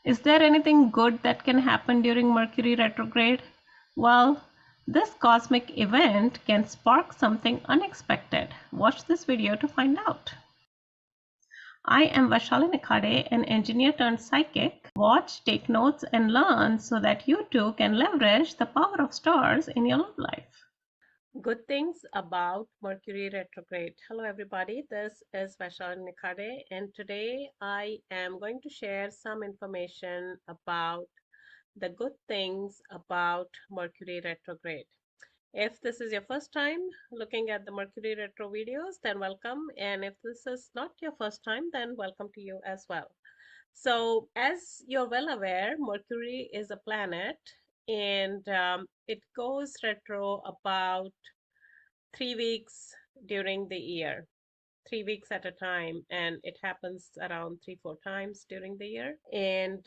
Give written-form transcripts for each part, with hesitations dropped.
Is there anything good that can happen during Mercury retrograde? Well, this cosmic event can spark something unexpected. Watch this video to find out. I am Vaishali Nikhade, an engineer turned psychic. Watch, take notes, and learn so that you too can leverage the power of stars in your love life. Good things about Mercury retrograde. Hello, everybody. This is Vaishali Nikhade, and today I am going to share some information about the good things about Mercury retrograde. If this is your first time looking at the Mercury retro videos, then welcome. And if this is not your first time, then welcome to you as well. So as you're well aware, Mercury is a planet and it goes retro about 3 weeks during the year. 3 weeks at a time, and it happens around 3-4 times during the year. And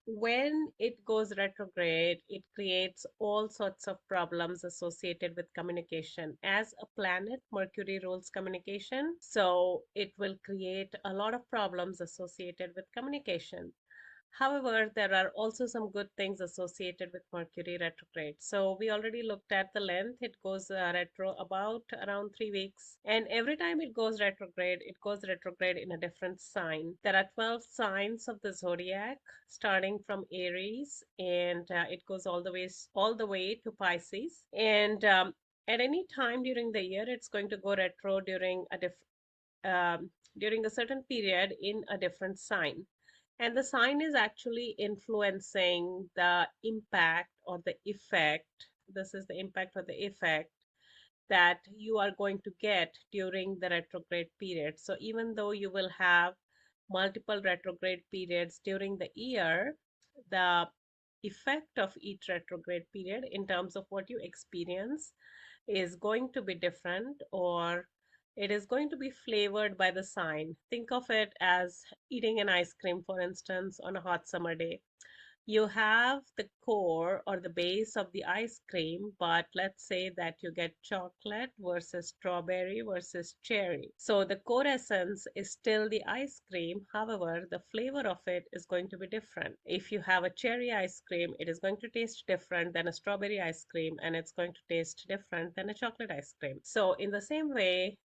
when it goes retrograde, it creates all sorts of problems associated with communication. As a planet, Mercury rules communication, so it will create a lot of problems associated with communication. However, there are also some good things associated with Mercury retrograde. So we already looked at the length. It goes retro about around 3 weeks. And every time it goes retrograde in a different sign. There are 12 signs of the zodiac, starting from Aries, and it goes all the way to Pisces. And at any time during the year, it's going to go retro during a certain period in a different sign. And the sign is actually influencing the impact or the effect. This is the impact or the effect that you are going to get during the retrograde period. So even though you will have multiple retrograde periods during the year, the effect of each retrograde period in terms of what you experience is going to be different, or it is going to be flavored by the sign. Think of it as eating an ice cream, for instance, on a hot summer day. You have the core or the base of the ice cream, but let's say that you get chocolate versus strawberry versus cherry. So the core essence is still the ice cream. However, the flavor of it is going to be different. If you have a cherry ice cream, it is going to taste different than a strawberry ice cream, and it's going to taste different than a chocolate ice cream. So in the same way,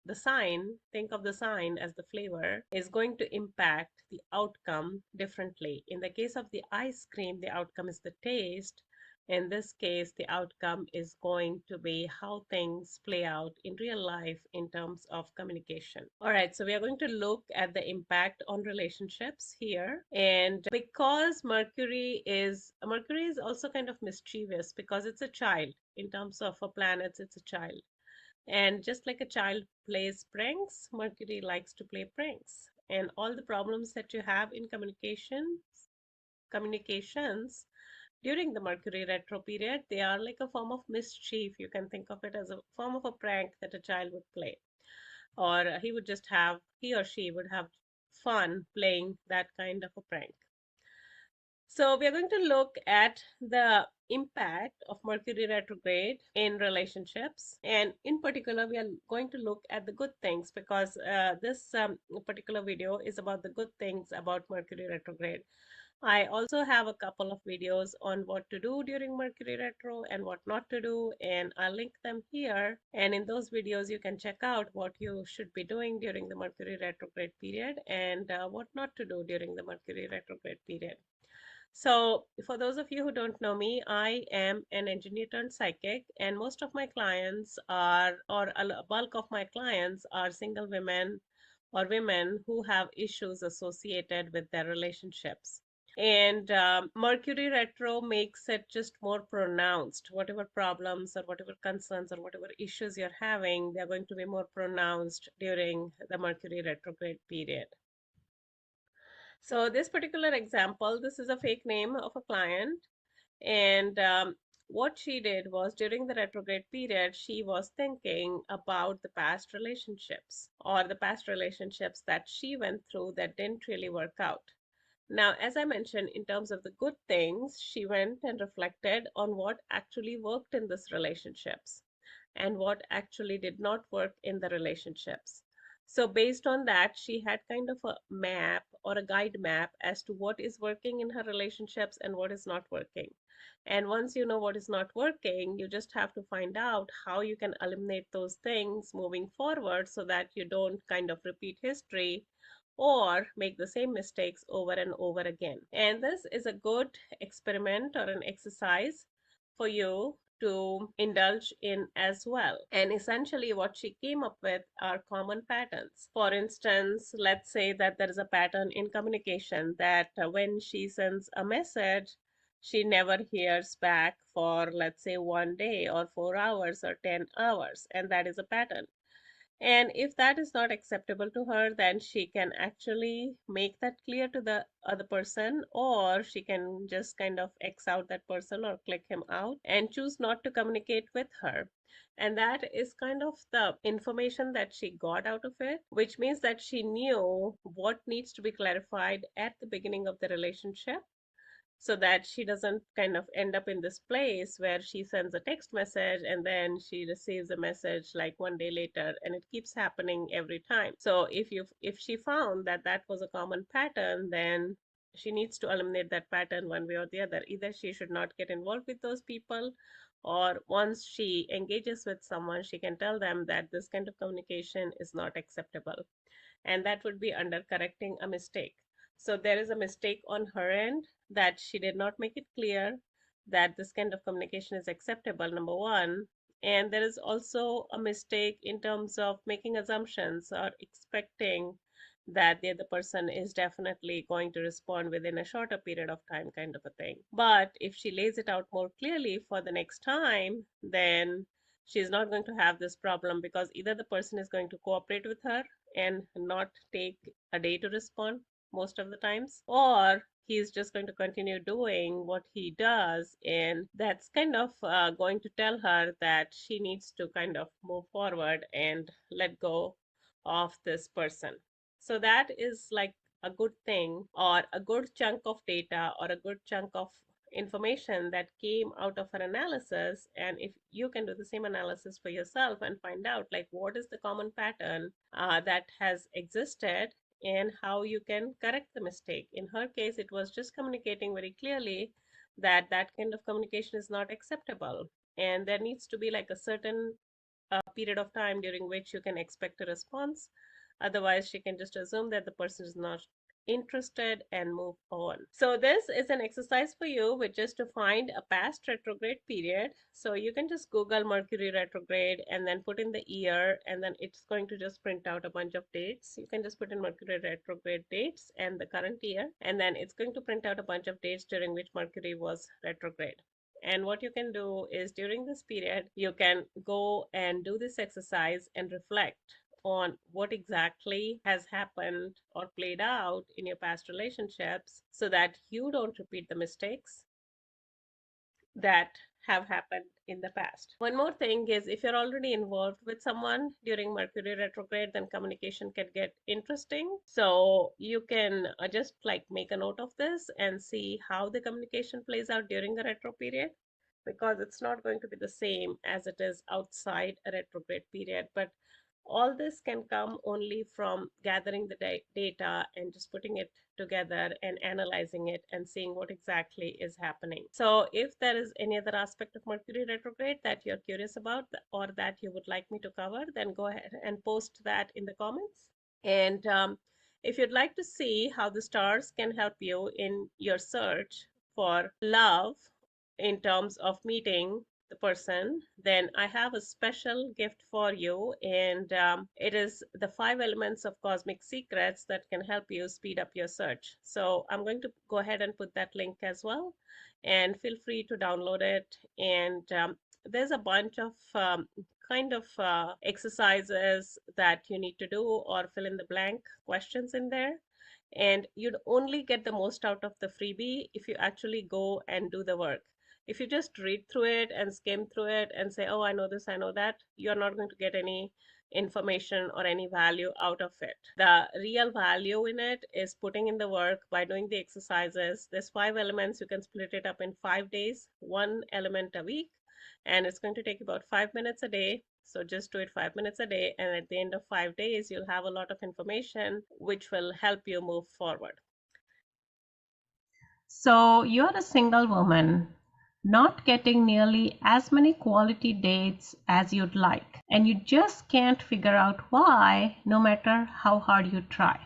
the sign, think of the sign as the flavor, is going to impact the outcome differently. In the case of the ice cream, the outcome is the taste. In this case, the outcome is going to be how things play out in real life in terms of communication. All right, so we are going to look at the impact on relationships here. And because Mercury is also kind of mischievous because it's a child. In terms of a planets, it's a child. And just like a child plays pranks, Mercury likes to play pranks. And all the problems that you have in communications during the Mercury retro period, they are like a form of mischief. You can think of it as a form of a prank that a child would play. Or he or she would have fun playing that kind of a prank. So we are going to look at the impact of Mercury retrograde in relationships. And in particular, we are going to look at the good things because this particular video is about the good things about Mercury retrograde. I also have a couple of videos on what to do during Mercury retro and what not to do, and I'll link them here. And in those videos, you can check out what you should be doing during the Mercury retrograde period and what not to do during the Mercury retrograde period. So for those of you who don't know me, I am an engineer turned psychic, and most of my clients or a bulk of my clients are single women or women who have issues associated with their relationships. And Mercury retro makes it just more pronounced. Whatever problems or whatever concerns or whatever issues you're having, they're going to be more pronounced during the Mercury retrograde period. So this particular example, this is a fake name of a client. And what she did was during the retrograde period, she was thinking about the past relationships or the past relationships that she went through that didn't really work out. Now, as I mentioned, in terms of the good things, she went and reflected on what actually worked in these relationships and what actually did not work in the relationships. So based on that, she had kind of a map or a guide map as to what is working in her relationships and what is not working. And once you know what is not working, you just have to find out how you can eliminate those things moving forward so that you don't kind of repeat history or make the same mistakes over and over again. And this is a good experiment or an exercise for you to indulge in as well. And essentially, what she came up with are common patterns. For instance, let's say that there is a pattern in communication that when she sends a message, she never hears back for, let's say, 1 day or 4 hours or 10 hours. And that is a pattern. And if that is not acceptable to her, then she can actually make that clear to the other person, or she can just kind of X out that person or click him out and choose not to communicate with her. And that is kind of the information that she got out of it, which means that she knew what needs to be clarified at the beginning of the relationship so that she doesn't kind of end up in this place where she sends a text message and then she receives a message like 1 day later, and it keeps happening every time. So if she found that that was a common pattern, then she needs to eliminate that pattern one way or the other. Either she should not get involved with those people, or once she engages with someone, she can tell them that this kind of communication is not acceptable, and that would be under correcting a mistake. So there is a mistake on her end that she did not make it clear that this kind of communication is acceptable, number one. And there is also a mistake in terms of making assumptions or expecting that the other person is definitely going to respond within a shorter period of time, kind of a thing. But if she lays it out more clearly for the next time, then she's not going to have this problem, because either the person is going to cooperate with her and not take a day to respond most of the times, or he's just going to continue doing what he does, and that's kind of going to tell her that she needs to kind of move forward and let go of this person. So that is like a good thing, or a good chunk of data, or a good chunk of information that came out of her analysis. And if you can do the same analysis for yourself and find out like what is the common pattern that has existed and how you can correct the mistake. In her case, it was just communicating very clearly that that kind of communication is not acceptable, and there needs to be like a certain period of time during which you can expect a response. Otherwise, she can just assume that the person is not interested and move on. So this is an exercise for you, which is to find a past retrograde period. So you can just Google Mercury retrograde and then put in the year, and then it's going to just print out a bunch of dates. You can just put in Mercury retrograde dates and the current year, and then it's going to print out a bunch of dates during which Mercury was retrograde. And what you can do is during this period, you can go and do this exercise and reflect on what exactly has happened or played out in your past relationships so that you don't repeat the mistakes that have happened in the past. One more thing is, if you're already involved with someone during Mercury retrograde, then communication can get interesting. So you can just like make a note of this and see how the communication plays out during the retro period, because it's not going to be the same as it is outside a retrograde period. But all this can come only from gathering the data and just putting it together and analyzing it and seeing what exactly is happening. So if there is any other aspect of Mercury retrograde that you're curious about or that you would like me to cover, then go ahead and post that in the comments. And if you'd like to see how the stars can help you in your search for love in terms of meeting the person, then I have a special gift for you, and it is the 5 elements of cosmic secrets that can help you speed up your search. So I'm going to go ahead and put that link as well, and feel free to download it. And there's a bunch of kind of exercises that you need to do, or fill in the blank questions in there. And you'd only get the most out of the freebie if you actually go and do the work. If you just read through it and skim through it and say, oh, I know this, I know that, you're not going to get any information or any value out of it. The real value in it is putting in the work by doing the exercises. There's 5 elements. You can split it up in 5 days, 1 element a week, and it's going to take about 5 minutes a day. So just do it 5 minutes a day, and at the end of 5 days, you'll have a lot of information which will help you move forward. So you're a single woman, not getting nearly as many quality dates as you'd like, and you just can't figure out why, no matter how hard you try.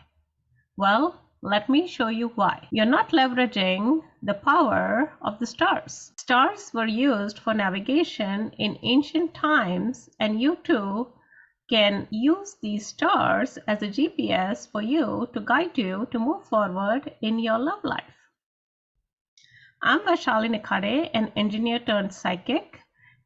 Well, let me show you why. You're not leveraging the power of the stars. Stars were used for navigation in ancient times, and you too can use these stars as a GPS for you to guide you to move forward in your love life. I'm Vaishali Nikhade, an engineer turned psychic,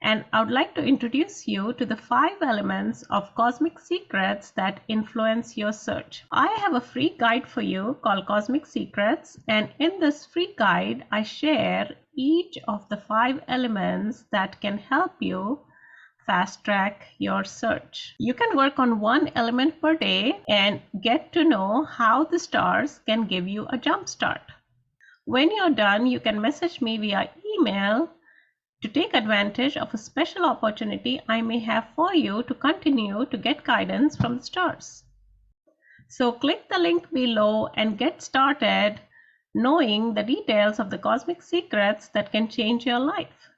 and I would like to introduce you to the 5 elements of cosmic secrets that influence your search. I have a free guide for you called Cosmic Secrets, and in this free guide, I share each of the 5 elements that can help you fast track your search. You can work on one element per day and get to know how the stars can give you a jump start. When you're done, you can message me via email to take advantage of a special opportunity I may have for you to continue to get guidance from the stars. So click the link below and get started knowing the details of the cosmic secrets that can change your life.